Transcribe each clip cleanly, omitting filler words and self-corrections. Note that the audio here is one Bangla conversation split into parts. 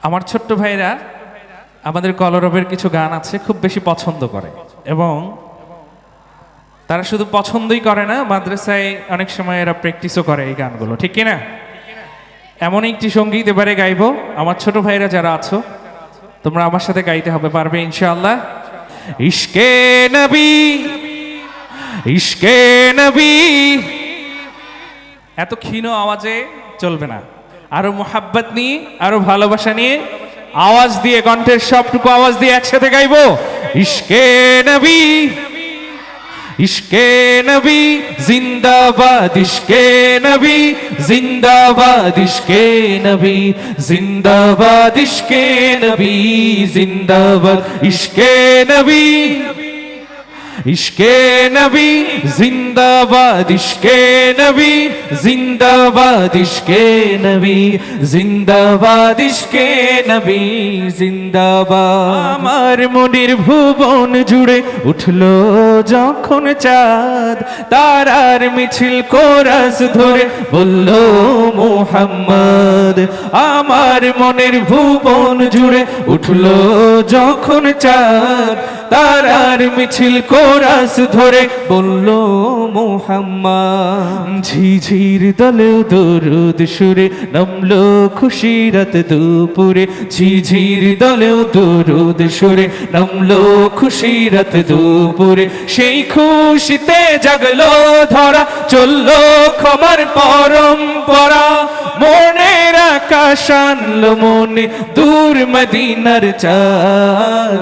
আমার ছোট্ট ভাইরা আমাদের কলরবের কিছু গান আছে খুব বেশি পছন্দ করে, এবং তারা শুধু পছন্দই করে না, মাদ্রাসায় অনেক সময় এরা প্র্যাকটিসও করে এই গানগুলো, ঠিক কিনা? এমন একটি সঙ্গীত এবারে গাইবো। আমার ছোট ভাইরা যারা আছো তোমরা আমার সাথে গাইতে হবে, পারবে ইনশাআল্লাহ। ইশকে নবী, ইশকে নবী। এত ক্ষীণ আওয়াজে চলবে না, আরো মোহাব্বত নিয়ে, আরো ভালোবাসা নিয়ে, আওয়াজ দিয়ে, কণ্ঠের সবটুকু আওয়াজ দিয়ে একসাথে গাইবো। ইশকে নবী, ইশকে নবী জিন্দাবাদ, ইশকে নবী জিন্দাবাদ, ইশকে নবী জিন্দাবাদ, ইশকে নবী জিন্দাবাদ, ইশকে নবী, ইশকে নবী জিন্দাবাদ, ইশকে নবী জিন্দাবাদ, ইশকে নবী জিন্দাবাদ, ইশকে নবী জিন্দাবাদ। আমার মনের ভুবন জুড়ে উঠলো যখন চাঁদ, তারার মিছিল কোরাস ধরে বলল মুহাম্মদ। আমার মনের ভুবন জুড়ে উঠলো যখন চাঁদ, তারার মিছিল কোরাস ধরে বলল মুহাম্মদ। ঝিঝির দলে দরুদ সুরে নামলো খুশিরাত দুপুরে, ঝিঝির দলে দরুদ সুরে নামলো খুশিরাত দুপুরে। সেই খুশিতে জাগলো ধরা, চললো ক্ষমার পরম্পরা। মনের আকাশ আনলো মনে দূর মদিনার চাঁদ।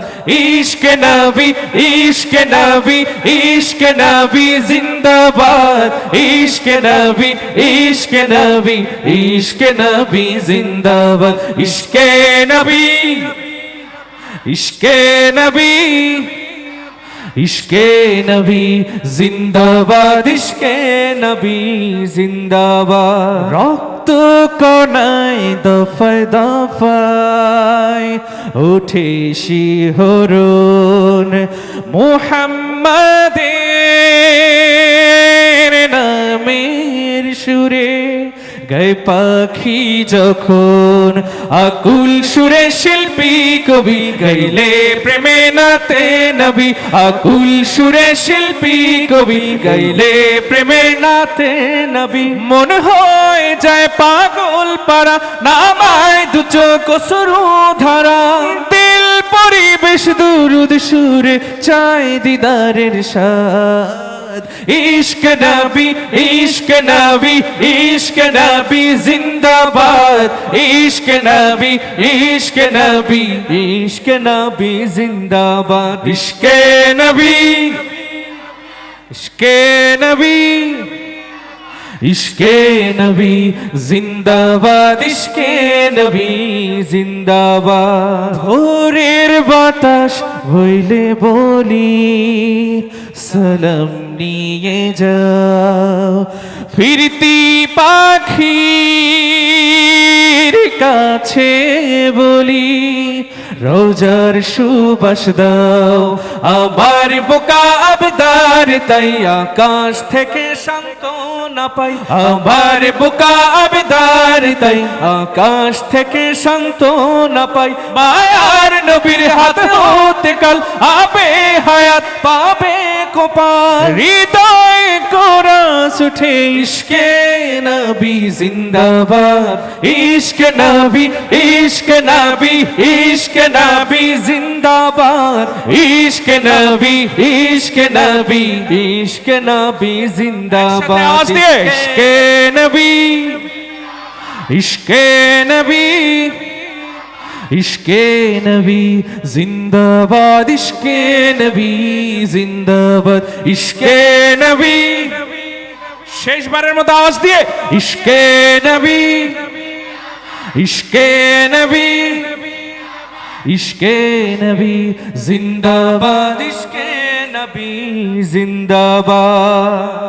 ইশকে নবী, ইশকে নবী, ইশকে নবী জিন্দাবাদ, ইশকে নবী, ইশকে নবী, ইশকে নবী জিন্দাবাদ, ইশকে নবী, ইশকে নবী, ইশকে নবী জিন্দাবাদ, ইশকে নবী জিন্দাবাদ। রক্ত কণায় দফায় দফায় ওঠে শিহরণ, মুহাম্মাদের নামের সুরে গায় পাখি যখন। আকুল সুরে শিল্পী কবি গাইলে প্রেমে নাতে নবী, আকুল সুরে শিল্পী কবি গাইলে প্রেমে নাতে নবী। মন হয়ে যায় পাগল পারা, নামায় দু চোখ অশ্রু ধারা। দিল পরিবেশ দুরুদ সুরে চায় দিদারের স্বাদ। ইশকে নবী, ইশকে নবী, ইশকে নবী জিন্দাবাদ, ইশকে নবী, ইশকে নবী, ইশকে নবী জিন্দাবাদ, ইশকে নবী, ইশকে নবী, ইশকে নবী জিন্দাবাদ, ইশকে নবী জিন্দাবাদ। ভোরের বাতাস বইলে বলি সালাম নিয়ে যাও, ফিরতি পাখির কাছে বলি রোজার সুবাস দাও। আমার বোকা আবদার তাই আকাশ থেকে সান্ত্বনা পাই, আমার বোকা আবদার তাই আকাশ থেকে সান্ত্বনা পাই। মায়ার নবীর হাত হতে কাল আবে হায়াত পাবে কোপাল। হৃদয় কোরাস উঠে ইশকে নবী জিন্দাবাদ, ইশকে নবী, ইশকে নবী, ইশকে নবী জিন্দাবাদ, ইশকে নবী, ইশকে নবী, ইশকে নবী জিন্দাবাদ, ইশকে নবী, ইশকে নবী, ইশকে নবী জিন্দাবাদ, ইশকে নবী জিন্দাবাদ, ইশকে নবী। শেষবারের মতো আওয়াজ দিয়ে ইশকে নবী, ইশকে নবী, ইশকে নবী জিন্দাবাদ, ইশকে নবী জিন্দাবাদ।